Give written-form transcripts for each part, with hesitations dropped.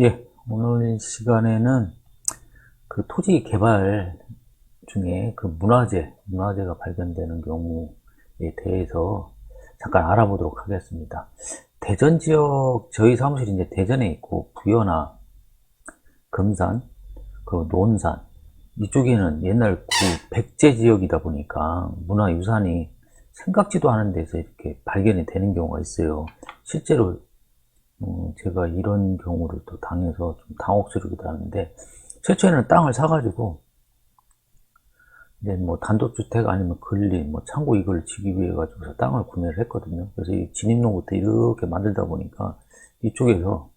예, 오늘 시간에는 그 토지 개발 중에 그 문화재가 발견되는 경우에 대해서 잠깐 알아보도록 하겠습니다. 대전 지역, 저희 사무실이 이제 대전에 있고, 부여나 금산, 그 논산, 이쪽에는 옛날 그 백제 지역이다 보니까 문화유산이 생각지도 않은 데서 이렇게 발견이 되는 경우가 있어요. 실제로 제가 이런 경우를 또 당해서 좀 당혹스럽기도 하는데, 최초에는 땅을 사가지고, 이제 뭐 단독주택 아니면 근리, 뭐 창고 이걸 지기 위해 가지고서 땅을 구매를 했거든요. 그래서 이 진입로부터 이렇게 만들다 보니까 이쪽에서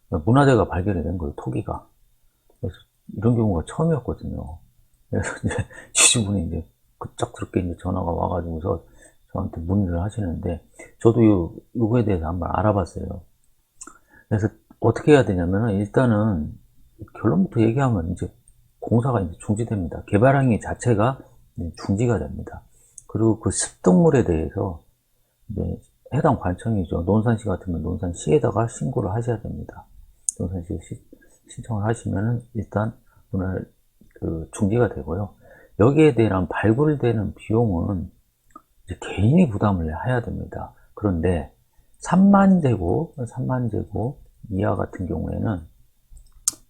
문화재가 발견이 된 거예요, 토기가. 그래서 이런 경우가 처음이었거든요. 그래서 이제 지주분이 이제 급작스럽게 이제 전화가 와가지고서 저한테 문의를 하시는데, 저도 요거에 대해서 한번 알아봤어요. 그래서 어떻게 해야 되냐면은, 일단은 결론부터 얘기하면 이제 공사가 이제 중지됩니다. 개발행위 자체가 중지가 됩니다. 그리고 그 습득물에 대해서 이제 해당 관청이죠. 논산시 같으면 논산시에다가 신고를 하셔야 됩니다. 논산시에 신청을 하시면은 일단 오늘 그 중지가 되고요. 여기에 대한 발굴되는 비용은 이제 개인이 부담을 해야 됩니다. 그런데 3만 제곱 이하 같은 경우에는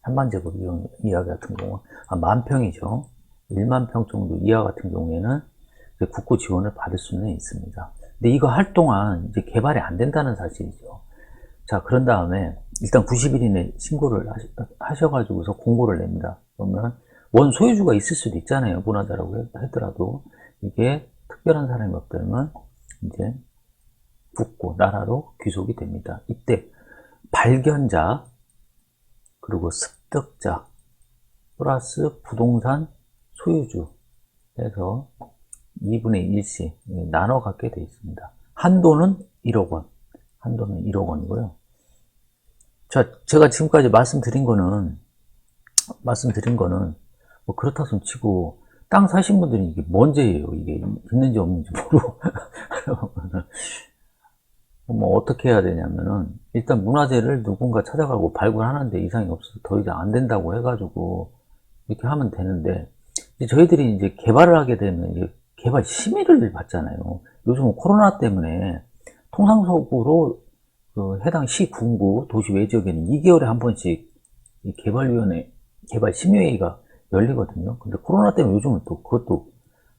3만 제곱 이하 같은 경우, 만 평이죠. 1만 평 정도 이하 같은 경우에는 이제 국고 지원을 받을 수는 있습니다. 근데 이거 할 동안 이제 개발이 안 된다는 사실이죠. 자, 그런 다음에 일단 90일 이내 신고를 하셔가지고서 공고를 냅니다. 그러면 원 소유주가 있을 수도 있잖아요. 문화재라고 하더라도. 이게 특별한 사람이 없다면 이제 국고, 나라로 귀속이 됩니다. 이때 발견자, 그리고 습득자, 플러스 부동산 소유주 해서 2분의 1씩 나눠 갖게 되어 있습니다. 한도는 1억 원. 한도는 1억 원이고요. 자, 제가 지금까지 말씀드린 거는 뭐 그렇다 손 치고, 땅 사신 분들이 이게 뭔 죄예요? 이게 있는지 없는지 모르고. 뭐 어떻게 해야 되냐면은, 일단 문화재를 누군가 찾아가고 발굴하는데 이상이 없어서 더 이상 안 된다고 해가지고 이렇게 하면 되는데, 저희들이 이제 개발을 하게 되면 이제 개발 심의를 받잖아요. 요즘 코로나 때문에 통상적으로 그 해당 시, 군구, 도시 외 지역에는 2개월에 한 번씩 이 개발위원회, 개발 심의회의가 열리거든요. 근데 코로나 때문에 요즘은 또 그것도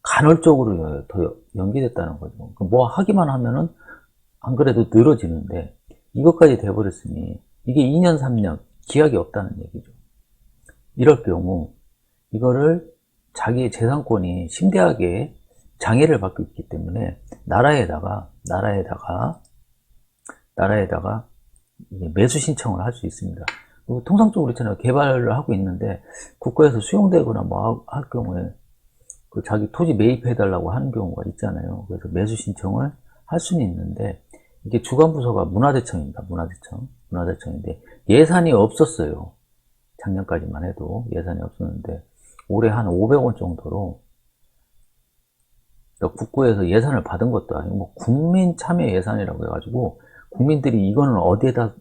간헐적으로 더 연기됐다는 거죠. 뭐 하기만 하면은 안 그래도 늘어지는데, 이것까지 돼버렸으니 이게 2년, 3년 기약이 없다는 얘기죠. 이럴 경우 이거를 자기의 재산권이 심대하게 장애를 받고 있기 때문에 나라에다가 매수 신청을 할 수 있습니다. 통상적으로 있잖아요. 개발을 하고 있는데 국가에서 수용되거나 뭐 할 경우에 그 자기 토지 매입해달라고 하는 경우가 있잖아요. 그래서 매수 신청을 할 수는 있는데, 이게 주관부서가 문화재청입니다. 문화재청인데 예산이 없었어요. 작년까지만 해도 예산이 없었는데, 올해 한 500원 정도로 국고에서 예산을 받은 것도 아니고, 뭐 국민 참여 예산이라고 해가지고 국민들이 이거는 어디에다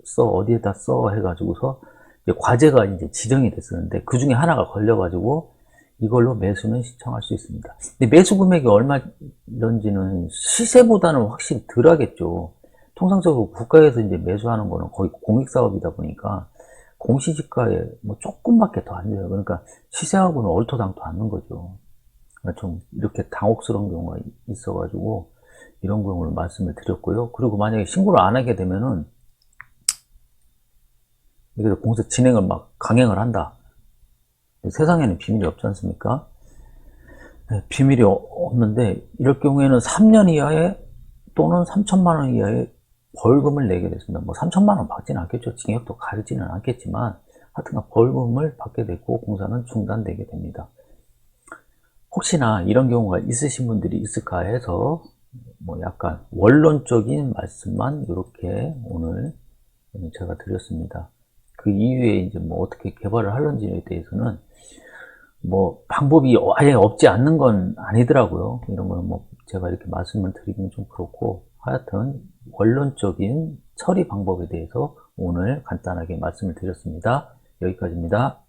써 해가지고서 이제 과제가 이제 지정이 됐었는데, 그 중에 하나가 걸려가지고 이걸로 매수는 신청할 수 있습니다. 근데 매수 금액이 얼마인지는 시세보다는 확실히 덜 하겠죠. 통상적으로 국가에서 이제 매수하는 거는 거의 공익사업이다 보니까 공시지가에 뭐 조금밖에 더 안 돼요. 그러니까 시세하고는 얼토당토 않는 거죠. 그러니까 좀 이렇게 당혹스러운 경우가 있어가지고 이런 경우를 말씀을 드렸고요. 그리고 만약에 신고를 안 하게 되면은 여기서 공사 진행을 막 강행을 한다. 세상에는 비밀이 없지 않습니까? 네, 비밀이 없는데, 이럴 경우에는 3년 이하의 또는 3천만 원 이하의 벌금을 내게 됐습니다. 뭐 3천만 원 받지는 않겠죠. 징역도 가르지는 않겠지만 하여튼간 벌금을 받게 되고 공사는 중단되게 됩니다. 혹시나 이런 경우가 있으신 분들이 있을까 해서 뭐 약간 원론적인 말씀만 이렇게 오늘 제가 드렸습니다. 그 이후에 이제 뭐 어떻게 개발을 하는지에 대해서는 뭐 방법이 아예 없지 않는 건 아니더라고요. 이런 거는 뭐 제가 이렇게 말씀을 드리기는 좀 그렇고, 하여튼 원론적인 처리 방법에 대해서 오늘 간단하게 말씀을 드렸습니다. 여기까지입니다.